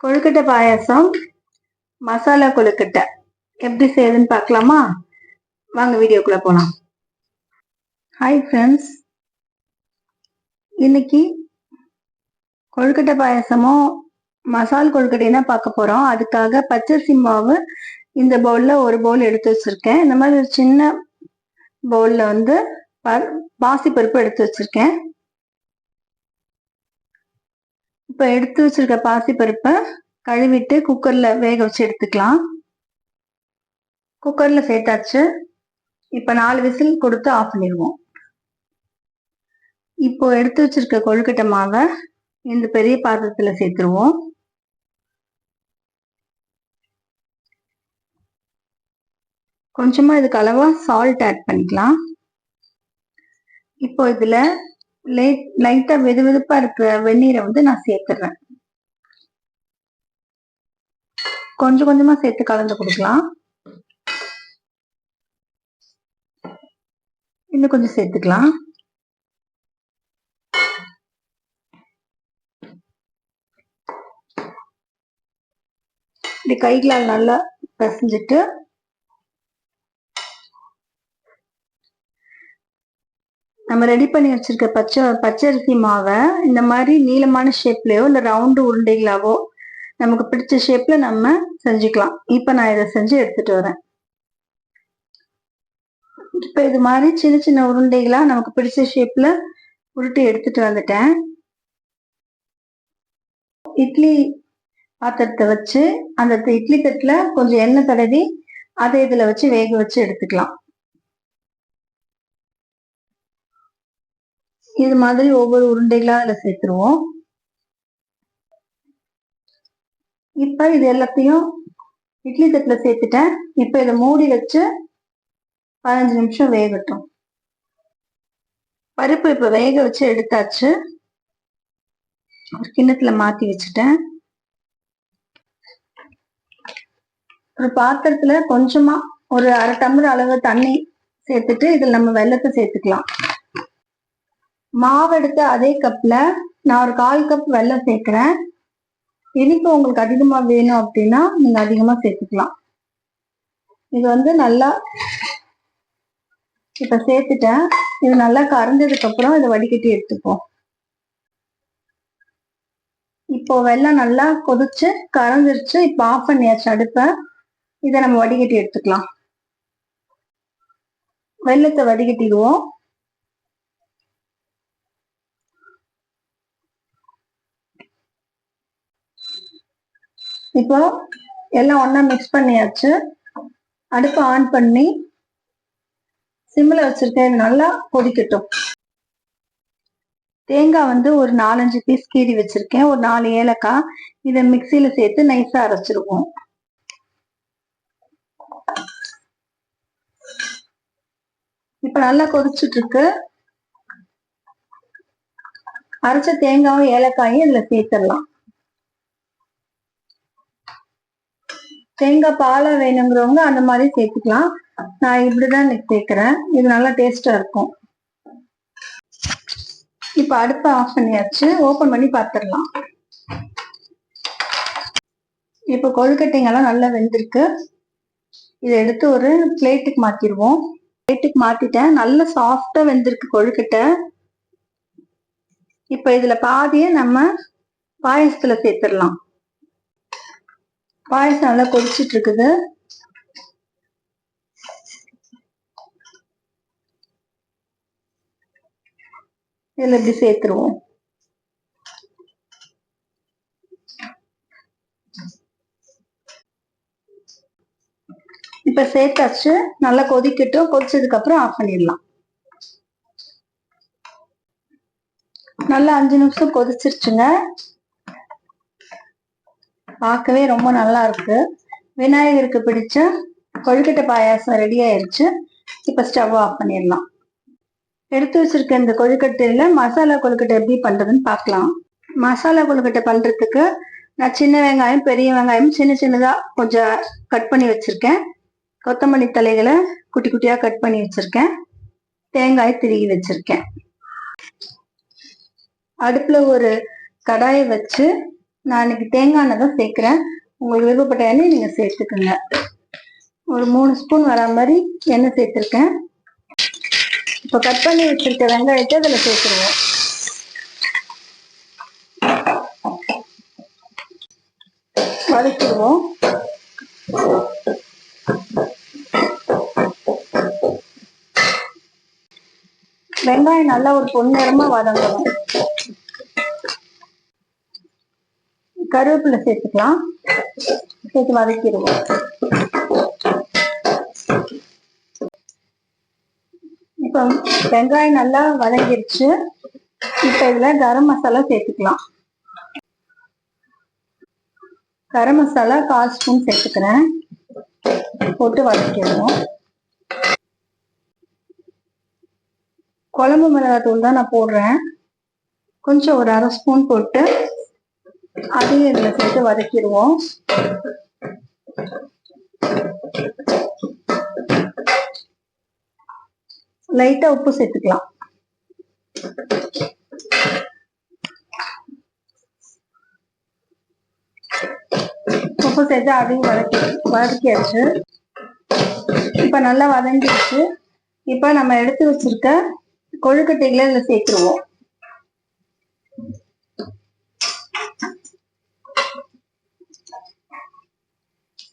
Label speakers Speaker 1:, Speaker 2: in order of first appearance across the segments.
Speaker 1: கொழுக்கட்டை பாயாசம் மசாலா கொழுக்கட்டை எப்படி செய்யுதுன்னு பார்க்கலாமா? வாங்க வீடியோக்குள்ள போலாம். ஹாய் ஃப்ரெண்ட்ஸ், இன்னைக்கு கொழுக்கட்டை பாயாசமும் மசால் கொழுக்கட்டையும் தான் பார்க்க போறோம். அதுக்காக பச்சரிசி மாவு இந்த பவுல்ல ஒரு பவுல் எடுத்து வச்சிருக்கேன். இந்த மாதிரி ஒரு சின்ன பவுல்ல வந்து பாசிப்பருப்பு எடுத்து வச்சிருக்கேன். இப்ப எடுத்து வச்சிருக்க பாசிப்பருப்பை கழுவிட்டு குக்கர்ல வேக வச்சு எடுத்துக்கலாம். குக்கர்ல சேர்த்தாச்சு. இப்ப 4 விசில் கொடுத்து ஆஃப் பண்ணிடுவோம். இப்போ எடுத்து வச்சிருக்க கொழுக்கட்டை மாவை இந்த பெரிய பாத்திரத்துல சேர்த்துருவோம். கொஞ்சமா இதுக்கு அளவா சால்ட் ஆட் பண்ணிக்கலாம். இப்போ இதுல லைட்டா வெதுவெதுப்பா இருக்கிற வெந்நீரை வந்து நான் சேர்த்துறேன். கொஞ்சம் கொஞ்சமா சேர்த்து கலந்து கொடுக்கலாம். இன்னும் கொஞ்சம் சேர்த்துக்கலாம். இப்படி கைகளால் நல்லா பிசைஞ்சிட்டு நம்ம ரெடி பண்ணி வச்சிருக்க பச்சரிசி மாவை இந்த மாதிரி நீளமான ஷேப்லயோ இல்ல ரவுண்டு உருண்டைகளாவோ நமக்கு பிடிச்ச ஷேப்ல நம்ம செஞ்சுக்கலாம். இப்ப நான் இதை செஞ்சு எடுத்துட்டு வரேன். இப்ப இது மாதிரி சின்ன சின்ன உருண்டைகளா நமக்கு பிடிச்ச ஷேப்ல உருட்டி எடுத்துட்டு வந்துட்டேன். இட்லி பாத்திரத்தை வச்சு அந்த இட்லி தட்டுல கொஞ்சம் எண்ணெய் தடவி அதை இதுல வச்சு வேக வச்சு எடுத்துக்கலாம். இது மாதிரி ஒவ்வொரு உருண்டைகளா அதுல சேர்த்துருவோம். இப்ப இது எல்லாத்தையும் இட்லி தட்டுல சேர்த்துட்டேன். இப்ப இதை மூடி வச்சு 15 நிமிஷம் வேகட்டும். பருப்பு இப்ப வேக வச்சு எடுத்தாச்சு. ஒரு கிண்ணத்துல மாத்தி வச்சுட்டேன். ஒரு பாத்திரத்துல கொஞ்சமா ஒரு அரை டம்ளர் அளவு தண்ணி சேர்த்துட்டு இதுல நம்ம வெல்லத்தை சேர்த்துக்கலாம். மாவு எடுத்த அதே கப்ல நான் ஒரு 1/4 கப் வெல்லம் சேர்க்கிறேன். இனிப்பு உங்களுக்கு அதிகமா வேணும் அப்படின்னா நீங்க அதிகமா சேர்த்துக்கலாம். இது வந்து நல்லா இப்ப சேர்த்துட்டேன். இது நல்லா கரைஞ்சதுக்கு அப்புறம் இதை வடிகட்டி எடுத்துப்போம். இப்போ வெல்லம் நல்லா கொதிச்சு கரைஞ்சிருச்சு. இப்ப ஆஃப் பண்ணியாச்சு அடுப்ப. இதை நம்ம வடிகட்டி எடுத்துக்கலாம். வெல்லத்தை வடிகட்டிடுவோம். இப்போ எல்லாம் ஒண்ணா மிக்ஸ் பண்ணியாச்சு. அடுப்பை ஆன் பண்ணி சிம்ல வச்சிருக்கேன். இது நல்லா கொதிக்கட்டும். தேங்காய் வந்து ஒரு 4-5 பீஸ் கீறி வச்சிருக்கேன். ஒரு 4 ஏலக்காய் இதை மிக்சியில சேர்த்து நைஸா அரைச்சிருவோம். இப்ப நல்லா கொதிச்சுட்டு இருக்கு. அரைச்ச தேங்காயும் ஏலக்காயும் இதுல சேர்த்துடலாம். தேங்காய் பாலா வேணுங்கிறவங்க அந்த மாதிரி சேர்த்துக்கலாம். நான் இப்படிதான் சேர்க்கிறேன். இது நல்லா டேஸ்டா இருக்கும். இப்ப அடுப்பை ஆஃப் பண்ணியாச்சு. ஓபன் பண்ணி பார்த்துடலாம். இப்ப கொழுக்கட்டைங்கெல்லாம் நல்லா வெந்திருக்கு. இதை எடுத்து ஒரு பிளேட்டுக்கு மாத்திடுவோம். பிளேட்டுக்கு மாத்திட்டேன். நல்லா சாஃப்டா வெந்திருக்கு கொழுக்கட்டை. இப்ப இதுல பாதியை நம்ம பாயசத்துல சேர்த்துடலாம். பாயசம் நல்லா கொதிச்சிட்டு இருக்குது. இதுல இப்படி சேர்த்துருவோம். இப்ப சேர்த்தாச்சு. நல்லா கொதிக்கட்டும். கொதிச்சதுக்கு அப்புறம் ஆஃப் பண்ணிடலாம். நல்லா 5 நிமிஷம் கொதிச்சிருச்சுங்க. பார்க்கவே ரொம்ப நல்லா இருக்கு. விநாயகருக்கு பிடிச்ச கொழுக்கட்டை பாயாசம் ரெடி ஆயிருச்சு. இப்ப ஸ்டவ் ஆஃப் பண்ணிடலாம். எடுத்து வச்சிருக்க இந்த கொழுக்கட்டையில மசாலா கொழுக்கட்டை எப்படி பண்றதுன்னு பார்க்கலாம். மசாலா கொழுக்கட்டை பண்றதுக்கு நான் சின்ன வெங்காயம் பெரிய வெங்காயம் சின்ன சின்னதா கொஞ்சம் கட் பண்ணி வச்சிருக்கேன். கொத்தமல்லி தலைகளை குட்டி குட்டியா கட் பண்ணி வச்சிருக்கேன். தேங்காய் திருகி வச்சிருக்கேன். அடுப்புல ஒரு கடாயை வச்சு நான் இன்னைக்கு தேங்காய் எண்ணெய் தான் சேர்க்குறேன். உங்களுக்கு விருப்பப்பட்ட எண்ணெய் நீங்கள் சேர்த்துக்குங்க. ஒரு 3 ஸ்பூன் வரா மாதிரி எண்ணெய் சேர்த்துருக்கேன். இப்போ கட் பண்ணி வச்சிருக்க வெங்காயத்தை அதில் சேர்த்துருவோம். வதக்கிடுவோம். வெங்காயம் நல்லா ஒரு பொன்னிறமா வதங்கணும். கருவேப்பிலை சேர்த்துக்கலாம். சேர்த்து வதக்கிடுவோம். இப்போ வெங்காயம் நல்லா வதங்கிருச்சு. இப்போ இதுல கரம் மசாலா சேர்த்துக்கலாம். கரம் மசாலா 1/4 ஸ்பூன் சேர்த்துக்கிறேன். போட்டு வதக்கிடுவோம். குழம்பு மிளகாத்தூள் தான் நான் போடுறேன். கொஞ்சம் ஒரு 1/2 ஸ்பூன் போட்டு அதையும் இதில் சேர்த்து வதக்கிடுவோம். லைட்டா உப்பு சேர்த்துக்கலாம். உப்பு சேர்த்து அதையும் வதக்கியாச்சு. இப்ப நல்லா வதங்கிடுச்சு. இப்ப நம்ம எடுத்து வச்சிருக்க கொழுக்கட்டைகளை இதுல சேர்த்துருவோம்.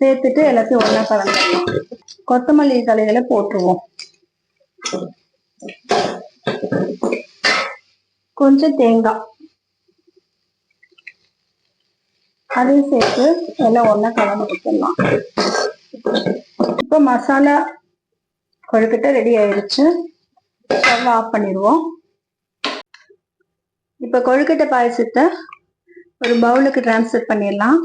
Speaker 1: சேர்த்துட்டு எல்லாத்தையும் ஒண்ணா கலந்துடலாம். கொத்தமல்லி தழைகளை போட்டுருவோம். கொஞ்சம் தேங்காய் அதையும் சேர்த்து எல்லாம் ஒண்ணா கலந்து கொடுத்துடலாம். இப்போ மசாலா கொழுக்கட்டை ரெடி ஆயிடுச்சு. ஸ்டவ் ஆஃப் பண்ணிடுவோம். இப்போ கொழுக்கட்டை பாயசத்தை ஒரு பவுலுக்கு டிரான்ஸ்ஃபர் பண்ணிடலாம்.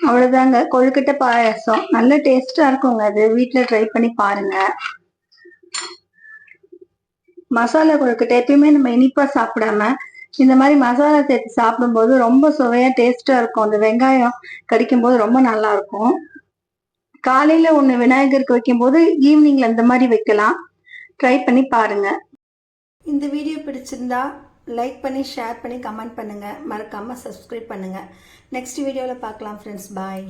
Speaker 1: அவ்வளவுதாங்க, கொழுக்கட்டை பாயாசம். நல்ல டேஸ்டா இருக்குங்க. அது வீட்டுல ட்ரை பண்ணி பாருங்க. மசாலா கொழுக்கட்டை எப்பயுமே நம்ம இனிப்பா சாப்பிடாம இந்த மாதிரி மசாலா சேர்த்து சாப்பிடும்போது ரொம்ப சுவையா டேஸ்டா இருக்கும். அந்த வெங்காயம் கடிக்கும் போது ரொம்ப நல்லா இருக்கும். காலையில ஒண்ணு விநாயகருக்கு வைக்கும் போது ஈவினிங்ல இந்த மாதிரி வைக்கலாம். ட்ரை பண்ணி பாருங்க. இந்த வீடியோ பிடிச்சிருந்தா லைக் பண்ணி, ஷேர் பண்ணி, கமெண்ட் பண்ணுங்க. மறக்காம சப்ஸ்கிரைப் பண்ணுங்க. நெக்ஸ்ட் வீடியோவில் பார்க்கலாம் ஃப்ரெண்ட்ஸ். பாய்.